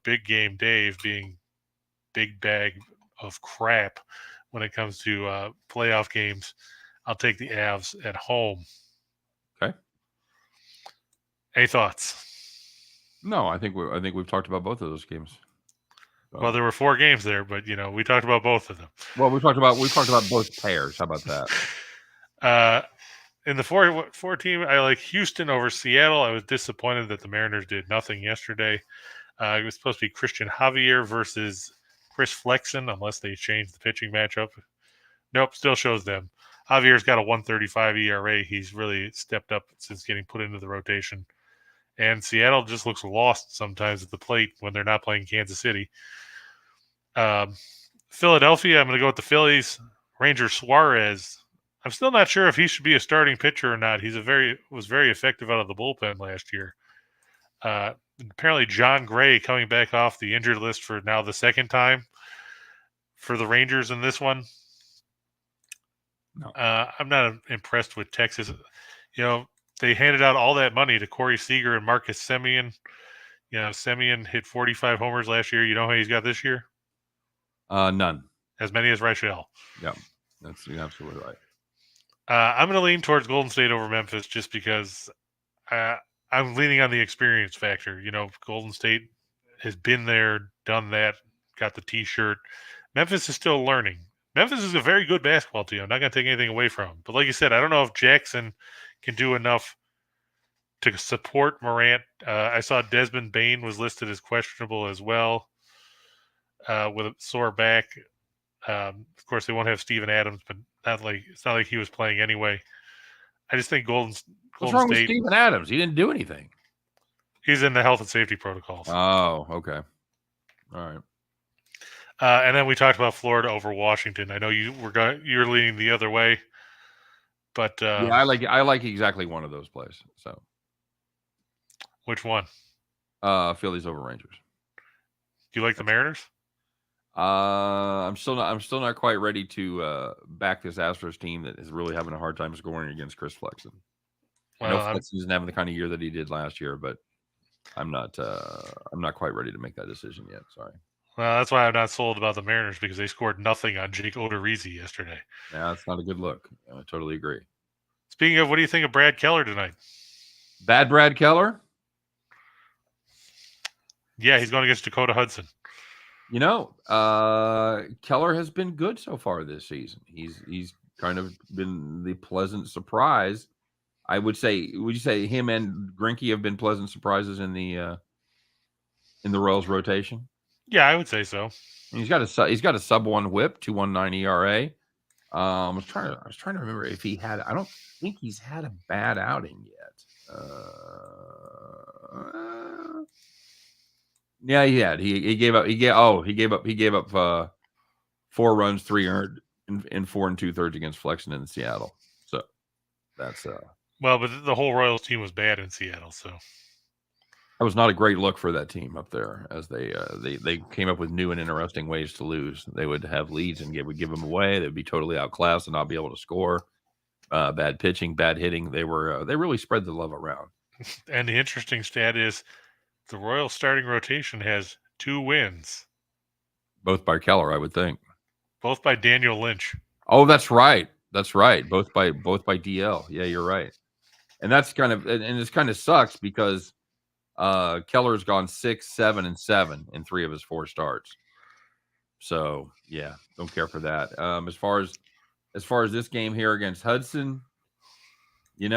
big game Dave being big bag of crap when it comes to playoff games. I'll take the Avs at home. Okay. Any thoughts? No, I think we've talked about both of those games. So. Well, there were 4 games there, but we talked about both of them. Well, we talked about both pairs. How about that? In the 4 team, I like Houston over Seattle. I was disappointed that the Mariners did nothing yesterday. It was supposed to be Christian Javier versus Chris Flexen, unless they changed the pitching matchup. Nope, still shows them. Javier's got a 1.35 ERA. He's really stepped up since getting put into the rotation. And Seattle just looks lost sometimes at the plate when they're not playing Kansas City. Philadelphia, I'm going to go with the Phillies. Ranger Suarez. I'm still not sure if he should be a starting pitcher or not. He was very effective out of the bullpen last year. Apparently, John Gray coming back off the injured list for now the second time for the Rangers in this one. No. I'm not impressed with Texas. They handed out all that money to Corey Seager and Marcus Semien. Semien hit 45 homers last year. You know how he's got this year? None. As many as Reichel. Yeah, you're absolutely right. I'm going to lean towards Golden State over Memphis just because I'm leaning on the experience factor. Golden State has been there, done that, got the T-shirt. Memphis is still learning. Memphis is a very good basketball team. I'm not going to take anything away from them. But like you said, I don't know if Jackson can do enough to support Morant. I saw Desmond Bane was listed as questionable as well with a sore back. Of course, they won't have Steven Adams, but it's not like he was playing anyway. I just think Golden What's wrong State, with Steven Adams? He didn't do anything. He's in the health and safety protocols. Oh, okay. All right. And then we talked about Florida over Washington. I know you're leaning the other way, but yeah, I like exactly one of those plays. So, which one? Phillies over Rangers. Do you like the Mariners? I'm still not quite ready to back this Astros team that is really having a hard time scoring against Chris Flexen. I know Flexen isn't having the kind of year that he did last year, but I'm not quite ready to make that decision yet. Sorry. Well, that's why I'm not sold about the Mariners because they scored nothing on Jake Odorizzi yesterday. Yeah, that's not a good look. I totally agree. Speaking of, what do you think of Brad Keller tonight? Bad Brad Keller? Yeah, he's going against Dakota Hudson. Keller has been good so far this season. He's kind of been the pleasant surprise. I would say. Would you say him and Greinke have been pleasant surprises in the Royals rotation? Yeah, I would say so. And he's got a sub 1 WHIP, 2.19 ERA. I was trying to remember if he had. I don't think he's had a bad outing yet. Yeah, he had. He gave up. He gave up 4 runs, 3 earned in 4 2/3 against Flexen in Seattle. So that's well, but the whole Royals team was bad in Seattle, so that was not a great look for that team up there, as they came up with new and interesting ways to lose. They would have leads and would give them away. They'd be totally outclassed and not be able to score. Bad pitching, bad hitting. They really spread the love around. And the interesting stat is the Royals starting rotation has 2 wins, both by Keller, I would think. Both by Daniel Lynch. Oh, that's right. That's right. Both by DL. Yeah, you're right. And that's kind of, and this kind of sucks because Keller's gone 6, 7, and 7 in 3 of his 4 starts. So yeah, don't care for that. As far as this game here against Hudson, I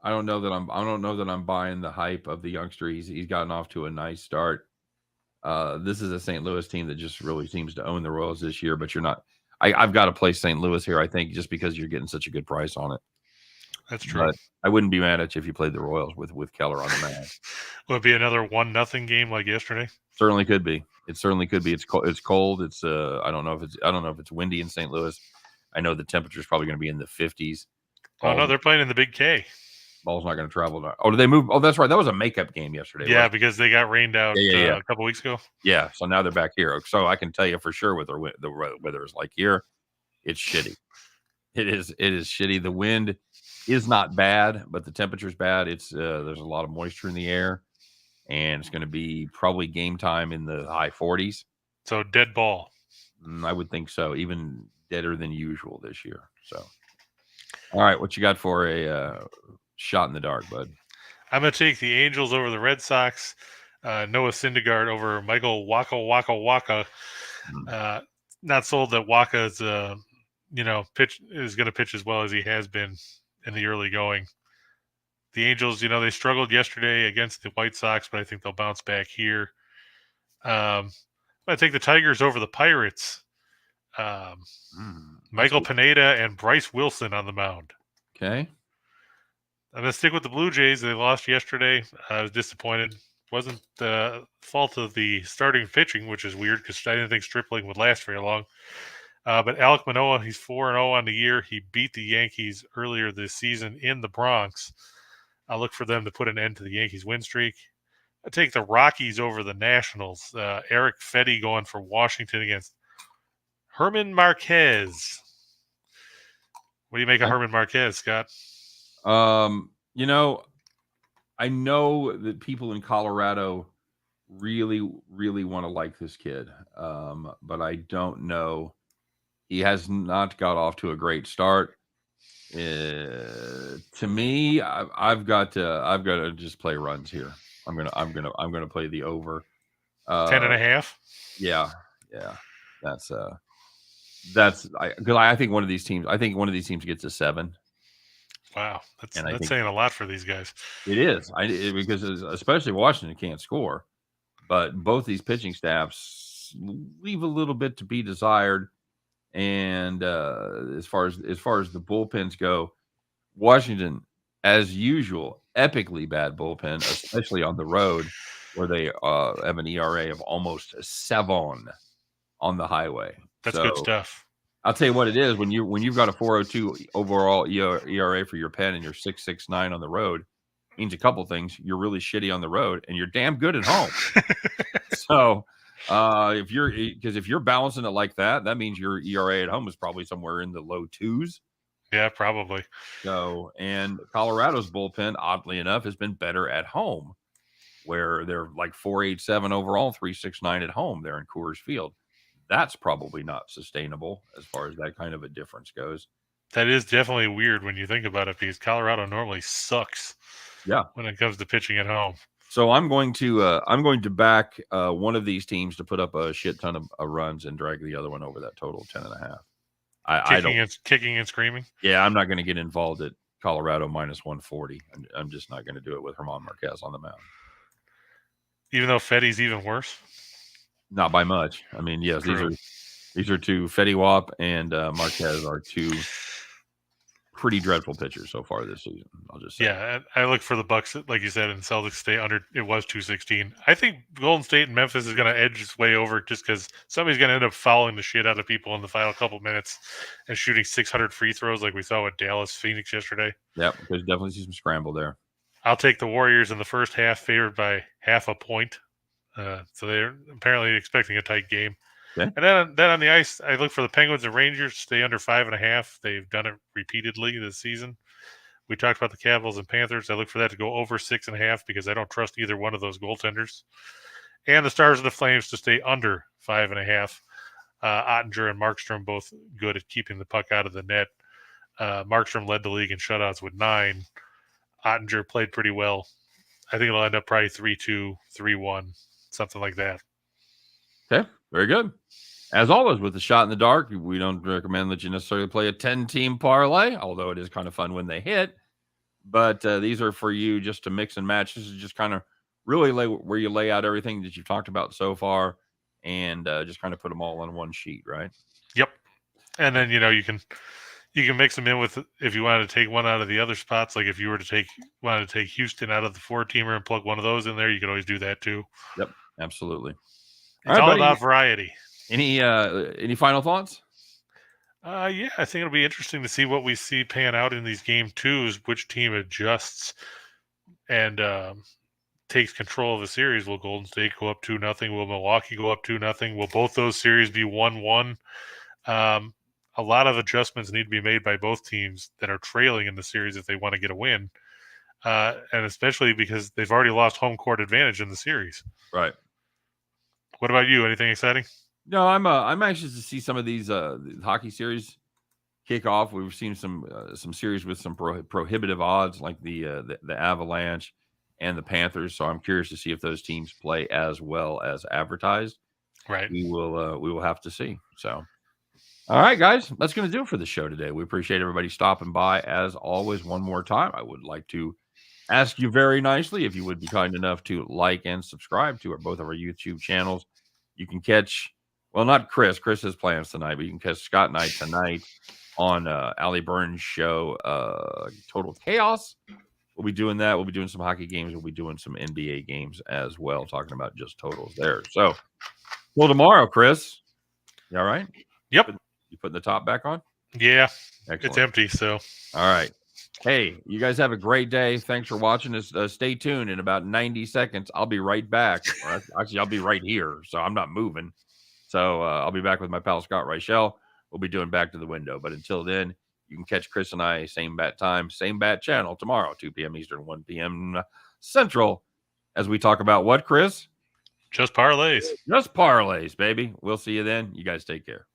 don't know that I'm buying the hype of the youngster. He's gotten off to a nice start. This is a St. Louis team that just really seems to own the Royals this year, but you're not. I've got to play St. Louis here, I think, just because you're getting such a good price on it. That's true. But I wouldn't be mad at you if you played the Royals with Keller on the mound. Will it be another 1-0 game like yesterday? Certainly could be. It certainly could be. It's cold. It's I don't know if it's windy in St. Louis. I know the temperature is probably going to be in the 50s. Oh no, they're playing in the Big K. Ball's not going to travel. Oh, did they move? Oh, that's right. That was a makeup game yesterday. Yeah, right? Because they got rained out a couple weeks ago. Yeah, so now they're back here. So I can tell you for sure what the weather is like here. It's shitty. It is shitty. The wind is not bad, but the temperature's bad. It's there's a lot of moisture in the air, and it's going to be probably game time in the high 40s. So dead ball. I would think so. Even deader than usual this year. So, all right, what you got for a shot in the dark, bud? I'm going to take the Angels over the Red Sox. Noah Syndergaard over Michael Waka. Not sold that Waka's pitch is going to pitch as well as he has been in the early going. The Angels, they struggled yesterday against the White Sox, but I think they'll bounce back here. I'm going to take the Tigers over the Pirates. Michael Pineda and Bryce Wilson on the mound. Okay. I'm going to stick with the Blue Jays. They lost yesterday. I was disappointed. Wasn't the fault of the starting pitching, which is weird because I didn't think Stripling would last very long. But Alek Manoah, he's 4-0 on the year. He beat the Yankees earlier this season in the Bronx. I look for them to put an end to the Yankees win streak. I take the Rockies over the Nationals. Eric Fetty going for Washington against Herman Marquez. What do you make of Herman Marquez, Scott? I know that people in Colorado really, really want to like this kid. But I don't know. He has not got off to a great start. To me, I've got to just play runs here. I'm gonna play the over. 10.5. Yeah. That's because I think one of these teams gets a 7. Wow, that's saying a lot for these guys. It is because especially Washington can't score, but both these pitching staffs leave a little bit to be desired. And as far as the bullpens go, Washington, as usual, epically bad bullpen, especially on the road where they have an ERA of almost 7 on the highway. That's good stuff. I'll tell you what it is when you've got a 4.02 overall ERA for your pen and you're 6.69 on the road, means a couple things. You're really shitty on the road and you're damn good at home. So if you're balancing it like that, that means your ERA at home is probably somewhere in the low 2s. Yeah, probably. So, and Colorado's bullpen, oddly enough, has been better at home, where they're like 4.87 overall, 3.69 at home there in Coors Field. That's probably not sustainable as far as that kind of a difference goes. That is definitely weird when you think about it, because Colorado normally sucks. Yeah, when it comes to pitching at home. So I'm going to back one of these teams to put up a shit ton of runs and drag the other one over that total of 10.5. I don't. Kicking and screaming. Yeah, I'm not going to get involved at Colorado minus 140. I'm just not going to do it with German Marquez on the mound. Even though Fetty's even worse? Not by much. I mean, yes, True. these are two, Fetty Wap and Marquez are two pretty dreadful pitchers so far this season. I'll just say. Yeah, I look for the Bucks, like you said, and Celtics stay under. It was 216. I think Golden State and Memphis is going to edge its way over just because somebody's going to end up fouling the shit out of people in the final couple minutes and shooting 600 free throws like we saw with Dallas Phoenix yesterday. Yep, there's definitely some scramble there. I'll take the Warriors in the first half, favored by half a point. So they're apparently expecting a tight game. Okay. And then on the ice, I look for the Penguins and Rangers to stay under 5.5. They've done it repeatedly this season. We talked about the Capitals and Panthers. I look for that to go over 6.5 because I don't trust either one of those goaltenders. And the Stars and the Flames to stay under 5.5. Ottinger and Markstrom both good at keeping the puck out of the net. Markstrom led the league in shutouts with 9. Ottinger played pretty well. I think it'll end up probably 3-2, 3-1, something like that. Okay, very good. As always, with the shot in the dark, we don't recommend that you necessarily play a 10-team parlay, although it is kind of fun when they hit. But these are for you just to mix and match. This is just kind of really where you lay out everything that you've talked about so far and just kind of put them all on one sheet, right? Yep. And then, you can mix them in with, if you wanted to take one out of the other spots, like if you wanted to take Houston out of the 4-teamer and plug one of those in there, you could always do that too. Yep, absolutely. It's all about variety. Any final thoughts? Yeah, I think it'll be interesting to see what we see pan out in these game twos, which team adjusts and takes control of the series. Will Golden State go up 2-0? Will Milwaukee go up 2-0? Will both those series be 1-1? A lot of adjustments need to be made by both teams that are trailing in the series if they want to get a win, and especially because they've already lost home court advantage in the series. Right. What about you? Anything exciting? No, I'm anxious to see some of these hockey series kick off. We've seen some series with some prohibitive odds, like the Avalanche and the Panthers. So I'm curious to see if those teams play as well as advertised. Right. We will have to see. So, all right, guys, that's going to do it for the show today. We appreciate everybody stopping by. As always, one more time, I would like to ask you very nicely if you would be kind enough to like and subscribe to both of our YouTube channels. You can catch. Well, not Chris. Chris has plans tonight, but you can catch Scott and I tonight on Ali Burns' show, Total Chaos. We'll be doing that. We'll be doing some hockey games. We'll be doing some NBA games as well, talking about just totals there. So, well, tomorrow, Chris. You all right? Yep. You putting the top back on? Yeah. Excellent. It's empty, so. All right. Hey, you guys have a great day. Thanks for watching us. Stay tuned. In about 90 seconds, I'll be right back. Actually, I'll be right here, so I'm not moving. So I'll be back with my pal Scott Reichel. We'll be doing Back to the Window. But until then, you can catch Chris and I same bat time, same bat channel tomorrow, 2 p.m. Eastern, 1 p.m. Central, as we talk about what, Chris? Just parlays. Just parlays, baby. We'll see you then. You guys take care.